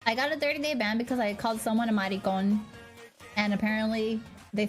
I got a 30-day ban because I called someone a maricon, and apparently they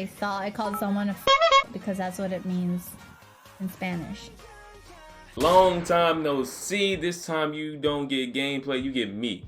thought I called someone a because that's what it means in Spanish. Long time no see. This time you don't get gameplay, you get me.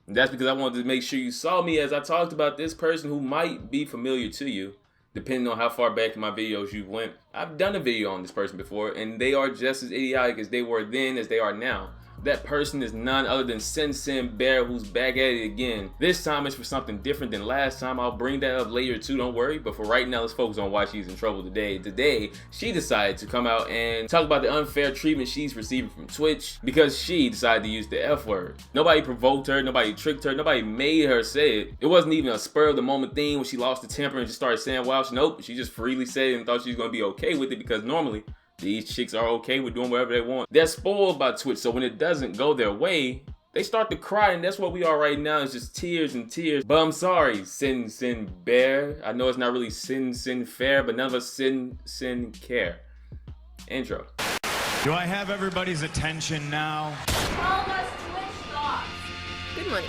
And that's because I wanted to make sure you saw me as I talked about this person who might be familiar to you, depending on how far back in my videos you went. I've done a video on this person before, and they are just as idiotic as they were then as they are now. That person is none other than CinCinBear, who's back at it again. This time it's for something different than last time. I'll bring that up later too, don't worry. But for right now, let's focus on why she's in trouble today. Today, she decided to come out and talk about the unfair treatment she's receiving from Twitch because she decided to use the F word. Nobody provoked her, nobody tricked her, nobody made her say it. It wasn't even a spur of the moment thing when she lost the temper and just started saying wow. Nope, she just freely said it and thought she was gonna be okay with it because normally these chicks are okay with doing whatever they want. They're spoiled by Twitch, so when it doesn't go their way, they start to cry, and that's what we are right now. It's just tears and tears. But I'm sorry, CinCinBear. I know it's not really CinCinFair, but none of us care. Intro. Do I have everybody's attention now? Almost Twitch thoughts. Good morning.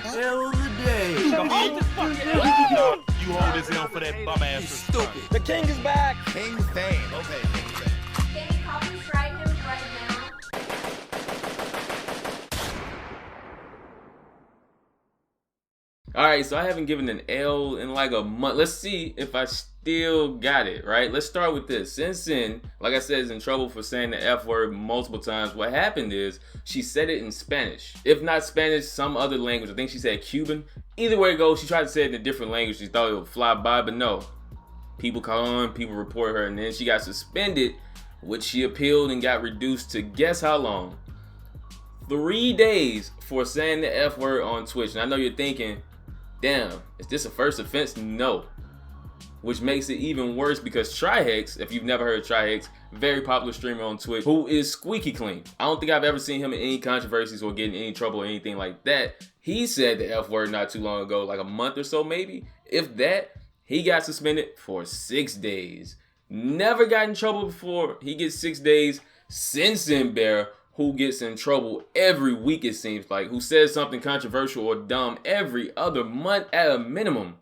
Hell of the day. You hold this L for that bum ass. Stupid. The king is back. King fame. Okay. Can you copyright him right now? Alright, so I haven't given an L in like a month. Let's see if I still got it, right? Let's start with this. CinCin, like I said, is in trouble for saying the F word multiple times. What happened is she said it in Spanish. If not Spanish, some other language. I think she said Cuban. Either way it goes, she tried to say it in a different language. She thought it would fly by, but no. People call on, people report her, and then she got suspended, which she appealed and got reduced to guess how long? 3 days for saying the F word on Twitch. And I know you're thinking, damn, is this a first offense? No. Which makes it even worse because Trihex, if you've never heard of Trihex, very popular streamer on Twitch, who is squeaky clean. I don't think I've ever seen him in any controversies or getting in any trouble or anything like that. He said the F word not too long ago, like a month or so maybe. If that, he got suspended for 6 days. Never got in trouble before. He gets 6 days. CinCinBear, who gets in trouble every week it seems like, who says something controversial or dumb every other month at a minimum,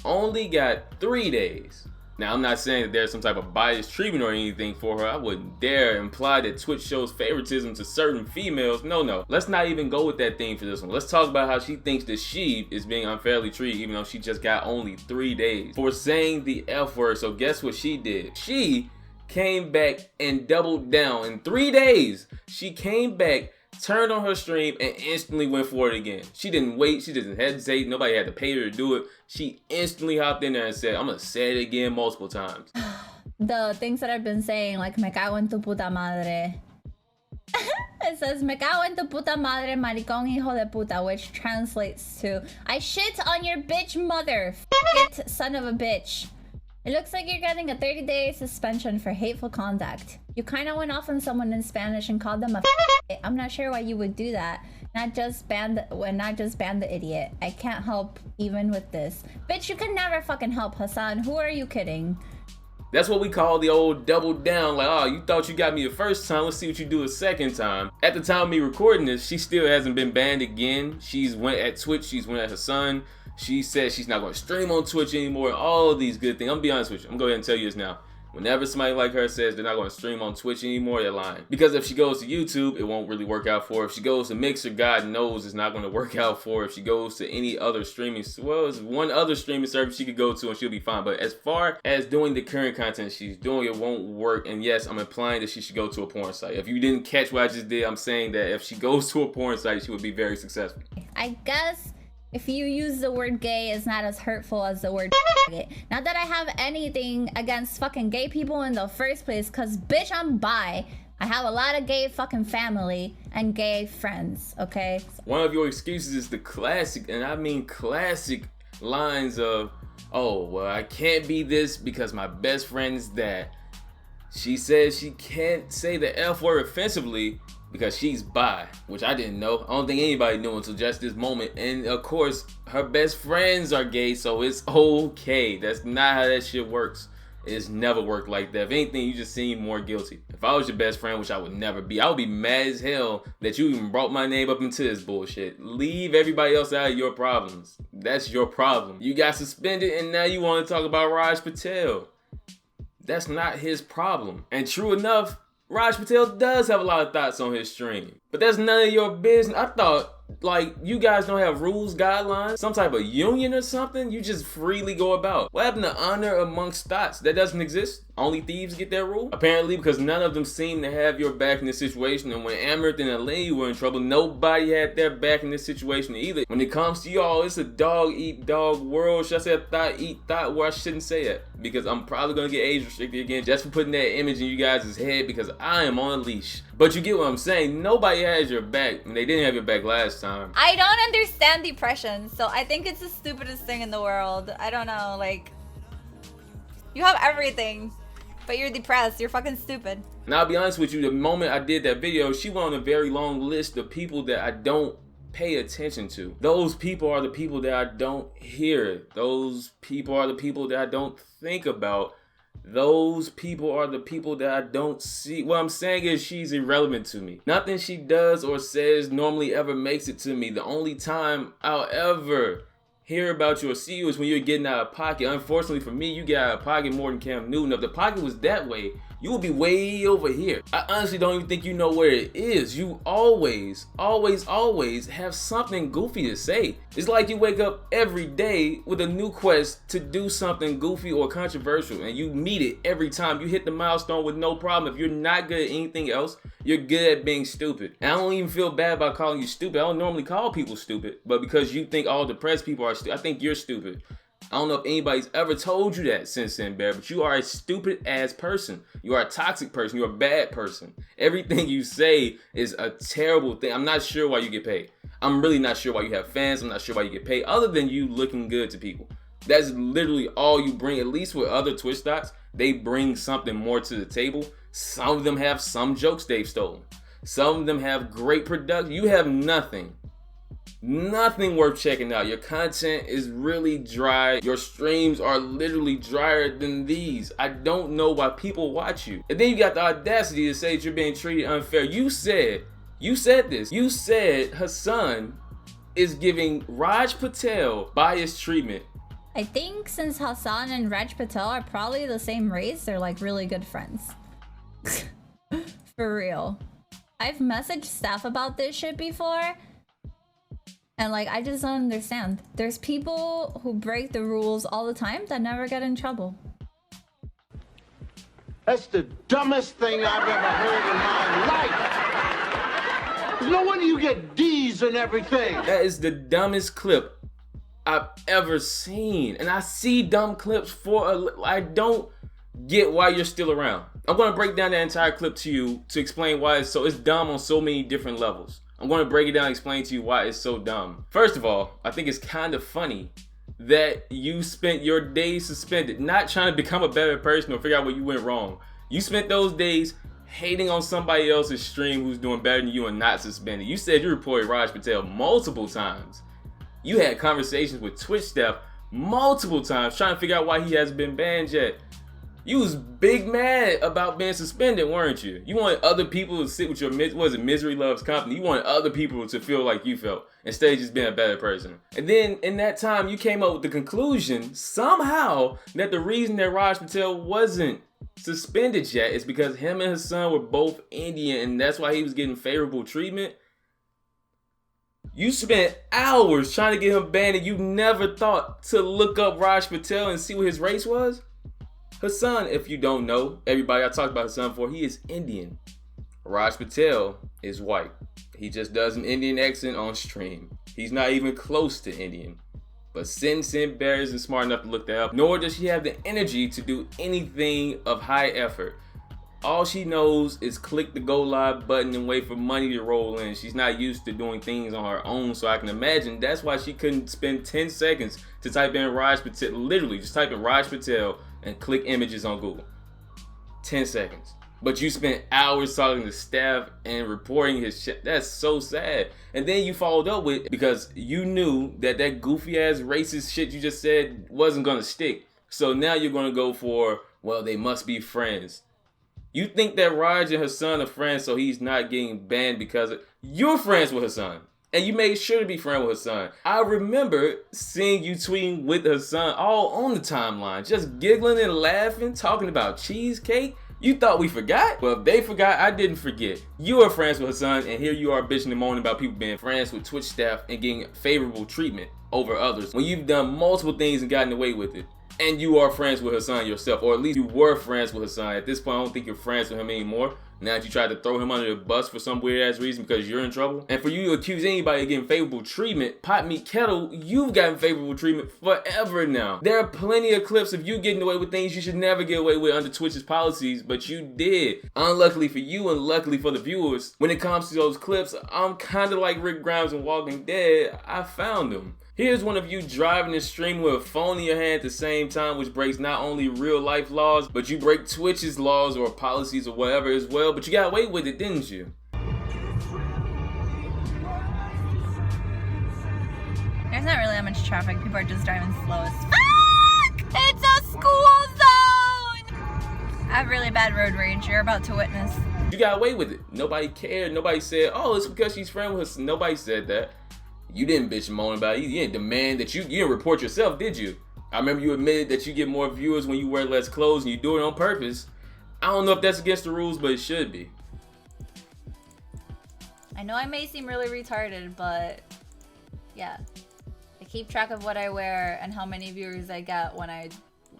only got 3 days. Now, I'm not saying that there's some type of biased treatment or anything for her. I wouldn't dare imply that Twitch shows favoritism to certain females. No. Let's not even go with that theme for this one. Let's talk about how she thinks that she is being unfairly treated even though she just got only 3 days for saying the F word. So guess what she did? She came back and doubled down. In 3 days, she came back, turned on her stream, and instantly went for it again. She didn't wait, she didn't hesitate, nobody had to pay her to do it. She instantly hopped in there and said, I'm gonna say it again multiple times. The things that I've been saying, like me cago en tu puta madre. It says me cago en tu puta madre, maricón hijo de puta, which translates to I shit on your bitch mother, it son of a bitch. It looks like you're getting a 30-day suspension for hateful conduct. You kind of went off on someone in Spanish and called them a I'm not sure why you would do that. Not just ban the idiot. I can't help even with this. Bitch, you can never fucking help, Hassan. Who are you kidding? That's what we call the old double down. Like, oh, you thought you got me the first time, let's see what you do a second time. At the time of me recording this, she still hasn't been banned again. She's went at Twitch, she's went at her son. She said she's not going to stream on Twitch anymore. All of these good things. I'm going to be honest with you. I'm going to go ahead and tell you this now. Whenever somebody like her says they're not going to stream on Twitch anymore, they're lying. Because if she goes to YouTube, it won't really work out for her. If she goes to Mixer, God knows it's not going to work out for her. If she goes to any other streaming, well, there's one other streaming service she could go to and she'll be fine. But as far as doing the current content she's doing, it won't work. And yes, I'm implying that she should go to a porn site. If you didn't catch what I just did, I'm saying that if she goes to a porn site, she would be very successful. I guess if you use the word gay, it's not as hurtful as the word gay. Not that I have anything against fucking gay people in the first place, cause bitch, I'm bi. I have a lot of gay fucking family and gay friends, okay? One of your excuses is the classic, and I mean classic, lines of, oh, well, I can't be this because my best friend is that. She says she can't say the F word offensively because she's bi, which I didn't know. I don't think anybody knew until just this moment. And of course, her best friends are gay, so it's okay. That's not how that shit works. It's never worked like that. If anything, you just seem more guilty. If If I was your best friend, which I would never be, I would be mad as hell that you even brought my name up into this bullshit. Leave everybody else out of your problems. That's your problem. You got suspended and now you want to talk about Raj Patel. That's not his problem. And true enough, Raj Patel does have a lot of thoughts on his stream. But that's none of your business. I thought, like, you guys don't have rules, guidelines, some type of union or something? You just freely go about. What happened to honor amongst thoughts? That doesn't exist? Only thieves get that rule? Apparently, because none of them seem to have your back in this situation. And when Amaranth and Elaine were in trouble, nobody had their back in this situation either. When it comes to y'all, it's a dog-eat-dog world. Should I say a thought-eat-thought where I shouldn't say it? Because I'm probably going to get age restricted again just for putting that image in you guys' head because I am on a leash. But you get what I'm saying. Nobody has your back. And they didn't have your back last time. I don't understand depression, so I think it's the stupidest thing in the world. I don't know, like, you have everything, but you're depressed. You're fucking stupid. And I'll be honest with you, the moment I did that video, she went on a very long list of people that I don't pay attention to. Those people are the people that I don't hear. Those people are the people that I don't think about. Those people are the people that I don't see. What I'm saying is she's irrelevant to me. Nothing she does or says normally ever makes it to me. The only time I'll ever hear about you or see you is when you're getting out of pocket. Unfortunately for me, you get out of pocket more than Cam Newton. If the pocket was that way, you would be way over here. I honestly don't even think you know where it is. You always have something goofy to say. It's like you wake up every day with a new quest to do something goofy or controversial, and you meet it every time. You hit the milestone with no problem. If you're not good at anything else, you're good at being stupid. And I don't even feel bad about calling you stupid. I don't normally call people stupid, but because you think all depressed people are stupid, I think you're stupid. I don't know if anybody's ever told you that, CinCinBear, but you are a stupid ass person. You are a toxic person. You're a bad person. Everything you say is a terrible thing. I'm not sure why you get paid. I'm really not sure why you have fans. I'm not sure why you get paid, other than you looking good to people. That's literally all you bring. At least with other Twitch stocks, they bring something more to the table. Some of them have some jokes they've stolen. Some of them have great production. You have nothing. Nothing worth checking out. Your content is really dry. Your streams are literally drier than these. I don't know why people watch you. And then you got the audacity to say that you're being treated unfair. You said this. You said Hassan is giving Raj Patel biased treatment. I think since Hassan and Raj Patel are probably the same race, they're like really good friends. For real. I've messaged staff about this shit before. And like, I just don't understand. There's people who break the rules all the time that never get in trouble. That's the dumbest thing I've ever heard in my life. There's no wonder you get D's and everything. That is the dumbest clip I've ever seen. And I see dumb clips I don't get why you're still around. I'm going to break down that entire clip to you to explain why it's dumb on so many different levels. I'm going to break it down and explain to you why it's so dumb. First of all, I think it's kind of funny that you spent your days suspended, not trying to become a better person or figure out what you went wrong. You spent those days hating on somebody else's stream who's doing better than you and not suspended. You said you reported Raj Patel multiple times. You had conversations with Twitch staff multiple times trying to figure out why he hasn't been banned yet. You was big mad about being suspended, weren't you? You wanted other people to sit with your, misery loves company. You wanted other people to feel like you felt instead of just being a better person. And then in that time, you came up with the conclusion somehow that the reason that Raj Patel wasn't suspended yet is because him and his son were both Indian and that's why he was getting favorable treatment. You spent hours trying to get him banned and you never thought to look up Raj Patel and see what his race was? Hassan, if you don't know, everybody I talked about Hassan before, he is Indian. Raj Patel is white. He just does an Indian accent on stream. He's not even close to Indian. But CinCinBear isn't smart enough to look that up, nor does she have the energy to do anything of high effort. All she knows is click the go live button and wait for money to roll in. She's not used to doing things on her own, so I can imagine that's why she couldn't spend 10 seconds to type in Raj Patel. Literally, just type in Raj Patel and click images on Google. 10 seconds. But you spent hours talking to staff and reporting his shit. That's so sad. And then you followed up with, because you knew that goofy ass racist shit you just said wasn't gonna stick. So now you're gonna go for, well, they must be friends. You think that Raj and Hassan are friends so he's not getting banned because you're friends with Hassan. And you made sure to be friends with Hassan. I remember seeing you tweeting with Hassan all on the timeline, just giggling and laughing, talking about cheesecake. You thought we forgot? Well, if they forgot, I didn't forget. You are friends with Hassan, and here you are bitching and moaning about people being friends with Twitch staff and getting favorable treatment over others when you've done multiple things and gotten away with it. And you are friends with Hassan yourself, or at least you were friends with Hassan. At this point, I don't think you're friends with him anymore. Now that you tried to throw him under the bus for some weird ass reason because you're in trouble. And for you to accuse anybody of getting favorable treatment, pot meat kettle, you've gotten favorable treatment forever now. There are plenty of clips of you getting away with things you should never get away with under Twitch's policies, but you did. Unluckily for you and luckily for the viewers, when it comes to those clips, I'm kind of like Rick Grimes in Walking Dead. I found them. Here's one of you driving and streaming with a phone in your hand at the same time, which breaks not only real life laws, but you break Twitch's laws or policies or whatever as well, but you got away with it, didn't you? There's not really that much traffic. People are just driving slow as fuck! It's a school zone! I have really bad road rage. You're about to witness. You got away with it. Nobody cared. Nobody said, oh, it's because she's friends with us. Nobody said that. You didn't bitch and moan about it. You didn't demand that you didn't report yourself, did you? I remember you admitted that you get more viewers when you wear less clothes and you do it on purpose. I don't know if that's against the rules, but it should be. I know I may seem really retarded, but yeah. I keep track of what I wear and how many viewers I get when I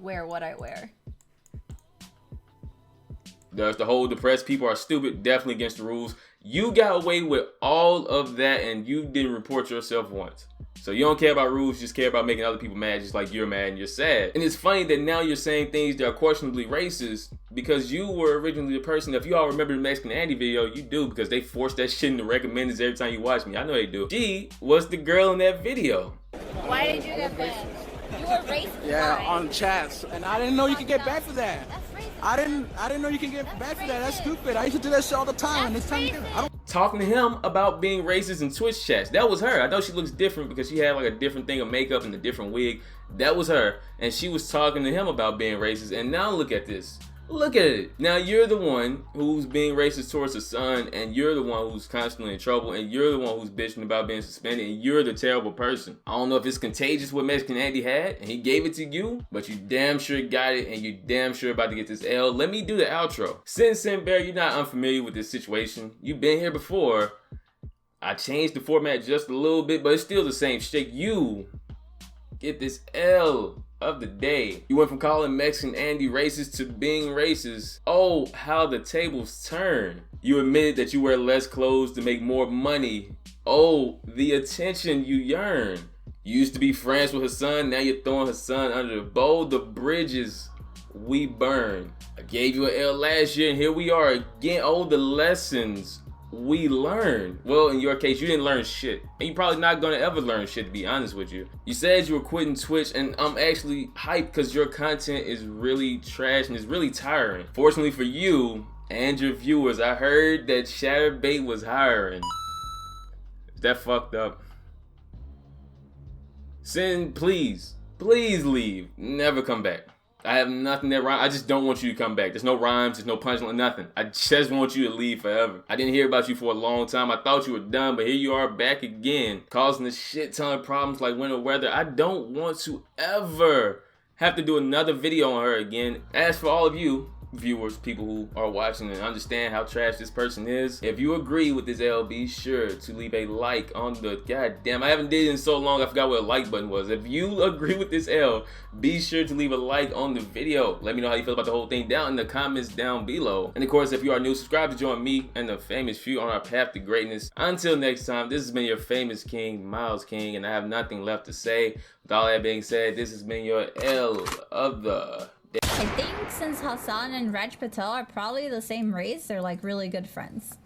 wear what I wear. The whole depressed people are stupid, definitely against the rules. You got away with all of that and you didn't report yourself once. So you don't care about rules, you just care about making other people mad just like you're mad and you're sad. And it's funny that now you're saying things that are questionably racist because you were originally the person, if you all remember the Mexican Andy video, you do because they forced that shit in the recommendeds every time you watch me. I know they do. She was the girl in that video. Why did you get banned? You were racist. Yeah, on chats, and I didn't know you could get back for that. That's racist. I didn't know you can get back for that. That's stupid. I used to do that shit all the time, and it's time to do it. I don't. Talking to him about being racist in Twitch chats. That was her. I know she looks different because she had like a different thing of makeup and a different wig. That was her. And she was talking to him about being racist. And now look at this. Look at it. Now you're the one who's being racist towards his son, and you're the one who's constantly in trouble, and you're the one who's bitching about being suspended, and you're the terrible person. I don't know if it's contagious what Mexican Andy had, and he gave it to you, but you damn sure got it, and you damn sure about to get this L. Let me do the outro. CinCinBear, you're not unfamiliar with this situation. You've been here before. I changed the format just a little bit, but it's still the same shit. You get this L of the day. You went from calling Mexican Andy racist to being racist. Oh, how the tables turn. You admitted that you wear less clothes to make more money. Oh, the attention you yearn. You used to be friends with Hassan, now you're throwing Hassan under the bowl. The bridges we burn. I gave you an L last year and here we are again. Oh, the lessons we learned. Well, in your case, you didn't learn shit. And you're probably not gonna ever learn shit, to be honest with you. You said you were quitting Twitch, and I'm actually hyped because your content is really trash and it's really tiring. Fortunately for you and your viewers, I heard that Shatterbait was hiring. Is that fucked up? Sin, please leave. Never come back. I have nothing that rhymes. I just don't want you to come back. There's no rhymes, there's no punchline, nothing. I just want you to leave forever. I didn't hear about you for a long time. I thought you were done, but here you are back again, causing a shit ton of problems like winter weather. I don't want to ever have to do another video on her again. As for all of you viewers, people who are watching and understand how trash this person is, if you agree with this L, be sure to leave a like on the goddamn, I haven't did it in so long I forgot what a like button was. If you agree with this L, be sure to leave a like on the video. Let me know how you feel about the whole thing down in the comments down below. And of course, if you are new, subscribe to join me and the famous few on our path to greatness. Until next time, this has been your famous king, Miles King, and I have nothing left to say. With all that being said, this has been your L of the I think since Hassan and Raj Patel are probably the same race, they're like really good friends.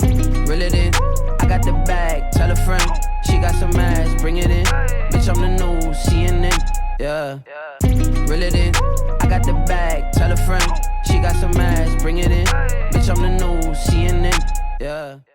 Reel it in, I got the bag, tell a friend, she got some ass, bring it in, bitch I'm the new CNN, yeah. Reel it in, I got the bag, tell a friend, she got some ass, bring it in, bitch I'm the new CNN, yeah.